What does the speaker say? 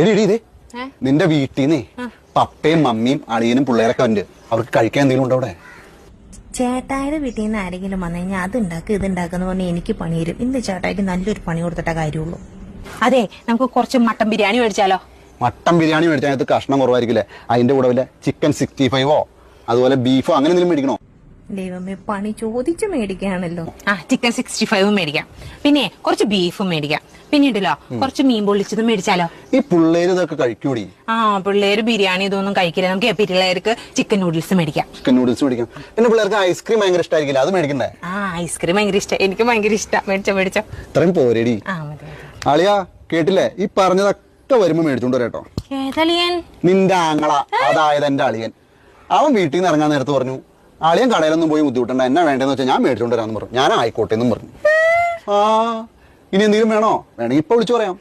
എടീ നിന്റെ വീട്ടിൽ നിന്നേ പപ്പയും മമ്മിയും അളിയനും പിള്ളേരൊക്കെ ഉണ്ട്. അവർക്ക് കഴിക്കാൻ എന്തെങ്കിലും ഉണ്ടോ അവിടെ? ചേട്ടായുടെ വീട്ടിൽ നിന്ന് ആരെങ്കിലും വന്നു കഴിഞ്ഞാൽ അത് ഉണ്ടാക്കുക ഇത് ഉണ്ടാക്കുന്ന പറഞ്ഞാൽ എനിക്ക് പണി തരും. ഇന്ന് ചേട്ടായിക്ക് നല്ലൊരു പണി കൊടുത്തിട്ട കാര്യമുള്ളൂ. അതെ, നമുക്ക് കുറച്ച് മട്ടൻ ബിരിയാണി മേടിച്ചാലോ? മട്ടൻ ബിരിയാണി മേടിച്ചാൽ കഷ്ണം കുറവായിരിക്കില്ലേ? അതിന്റെ കൂടെ വല്ല ചിക്കൻ 65 അതുപോലെ ബീഫോ അങ്ങനെ എന്തെങ്കിലും മേടിക്കണോ? ദൈവമേ, പണി ചോദിച്ചു മേടിക്കുകയാണല്ലോ. ചിക്കൻ 65 മേടിക്കാം, പിന്നെ കുറച്ച് ബീഫും മേടിക്കാം, പിന്നീടല്ലോ കുറച്ച് മീൻ പൊള്ളിച്ചതും മേടിച്ചാലോ? ഈ പിള്ളേര് ഇതൊക്കെ കഴിക്കൂടി? പിള്ളേര് ബിരിയാണി ഇതൊന്നും കഴിക്കില്ല. നമുക്ക് പിള്ളേർക്ക് ചിക്കൻ നൂഡിൽസ് മേടിക്കാം. ചിക്കൻ നൂഡിൽസ് മേടിക്കാം. പിന്നെ പിള്ളേർക്ക് ഐസ്ക്രീം ഭയങ്കര ഇഷ്ടമായിരിക്കില്ല, അത് മേടിക്കണ്ടേ? ഐസ്ക്രീം ഭയങ്കര ഇഷ്ടം, എനിക്ക് ഭയങ്കര ഇഷ്ടം. മേടിച്ചോ. ഇത്രയും പോരേടി. അളിയാ കേട്ടില്ലേ? ഈ പറഞ്ഞതൊക്കെ വരുമ്പോ മേടിച്ചോണ്ട് വരാട്ടോ. ഏതളിയൻ? നിന്റെ ആങ്ങള, അതായത് എന്റെ അളിയൻ. അവൻ വീട്ടിൽ നിന്ന് ഇറങ്ങാൻ നേരത്ത് പറഞ്ഞു, അളിയൻ കടയിലൊന്നും പോയി ബുദ്ധിമുട്ടണ്ട, എന്നാ വേണ്ടെന്ന് വെച്ചാൽ ഞാൻ മേടിച്ചോണ്ട് വരാന്ന് പറഞ്ഞു. ഞാൻ ആയിക്കോട്ടെ എന്നും പറഞ്ഞു. ഇനി എന്തെങ്കിലും വേണോ? വേണമെങ്കിൽ ഇപ്പൊ വിളിച്ചു പറയാം.